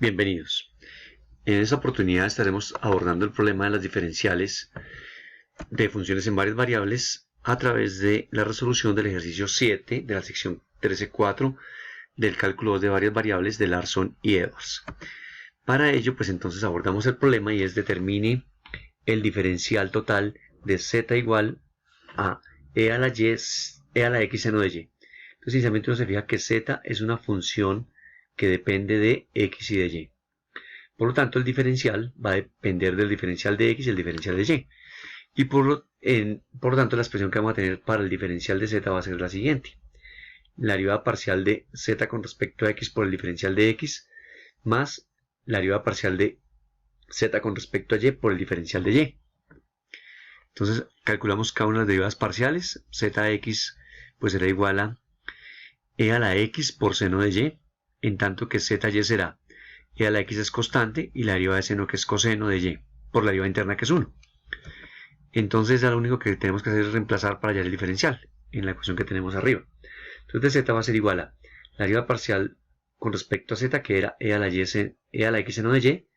Bienvenidos. En esta oportunidad estaremos abordando el problema de las diferenciales de funciones en varias variables a través de la resolución del ejercicio 7 de la sección 13.4 del cálculo de varias variables de Larson y Edwards. Para ello, pues entonces abordamos el problema y es determine el diferencial total de z igual a e a la x seno de y. Entonces, inicialmente uno se fija que z es una función que depende de x y de y. Por lo tanto, el diferencial va a depender del diferencial de x y el diferencial de y. Y por lo tanto, la expresión que vamos a tener para el diferencial de z va a ser la siguiente. La derivada parcial de z con respecto a x por el diferencial de x más la derivada parcial de z con respecto a y por el diferencial de y. Entonces, calculamos cada una de las derivadas parciales. Zx pues será igual a e a la x por seno de y, en tanto que zy será e a la x es constante y la derivada de seno que es coseno de y por la derivada interna que es 1. Entonces ya lo único que tenemos que hacer es reemplazar para hallar el diferencial en la ecuación que tenemos arriba. Entonces z va a ser igual a la derivada parcial con respecto a z, que era e a la x seno de y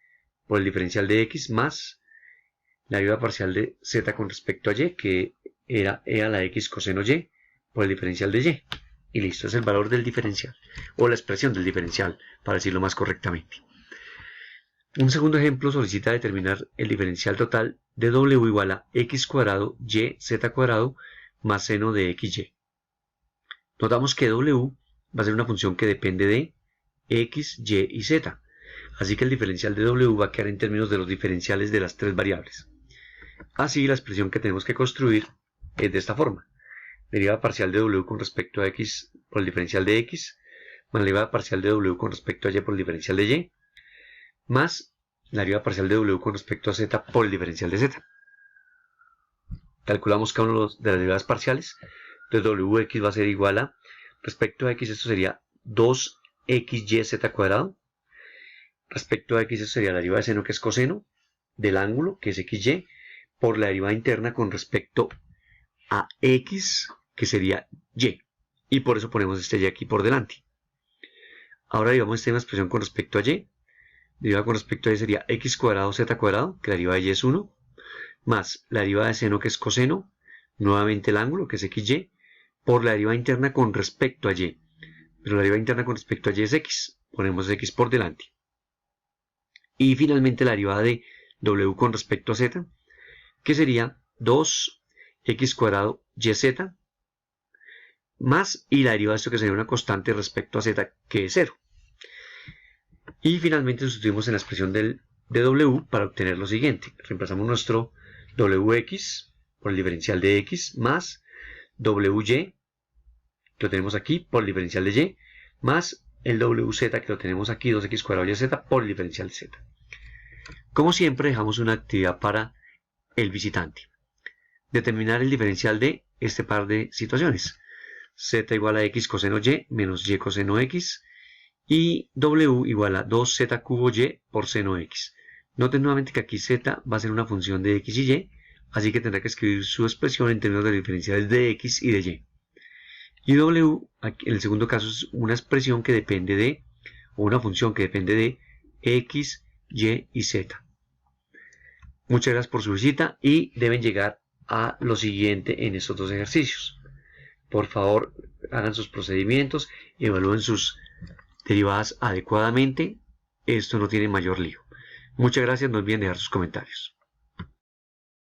por el diferencial de x, más la derivada parcial de z con respecto a y, que era e a la x coseno y por el diferencial de y. Y listo, es el valor del diferencial, o la expresión del diferencial, para decirlo más correctamente. Un segundo ejemplo solicita determinar el diferencial total de w igual a x cuadrado y z cuadrado más seno de xy. Notamos que w va a ser una función que depende de x, y y z. Así que el diferencial de w va a quedar en términos de los diferenciales de las tres variables. Así, la expresión que tenemos que construir es de esta forma. Derivada parcial de w con respecto a x por el diferencial de x, más la derivada parcial de w con respecto a y por el diferencial de y, más la derivada parcial de w con respecto a z por el diferencial de z. Calculamos cada una de las derivadas parciales. Entonces wx va a ser igual a, respecto a x esto sería 2xyz cuadrado. Respecto a x esto sería la derivada de seno que es coseno del ángulo que es xy por la derivada interna con respecto a x que sería y. Y por eso ponemos este y aquí por delante. Ahora derivamos esta misma expresión con respecto a y. Derivada con respecto a y sería x cuadrado z cuadrado, que la derivada de y es 1, más la derivada de seno que es coseno, nuevamente el ángulo que es xy, por la derivada interna con respecto a y. Pero la derivada interna con respecto a y es x. Ponemos x por delante. Y finalmente la derivada de w con respecto a z, que sería 2x cuadrado yz, más, y la derivada de esto que sería una constante respecto a z, que es 0. Y finalmente sustituimos en la expresión de w para obtener lo siguiente. Reemplazamos nuestro wx por el diferencial de x, más wy, que lo tenemos aquí, por el diferencial de y, más el wz, que lo tenemos aquí, 2x cuadrado yz, por el diferencial de z. Como siempre, dejamos una actividad para el visitante. Determinar el diferencial de este par de situaciones. Z igual a x coseno y menos y coseno x, y w igual a 2z cubo y por seno x. Noten nuevamente que aquí z va a ser una función de x y y, así que tendrá que escribir su expresión en términos de diferenciales de x y de y. Y w, aquí, en el segundo caso, es una expresión que depende de, o una función que depende de x, y y z. Muchas gracias por su visita y deben llegar a lo siguiente en estos dos ejercicios. Por favor, hagan sus procedimientos, evalúen sus derivadas adecuadamente. Esto no tiene mayor lío. Muchas gracias, no olviden dejar sus comentarios.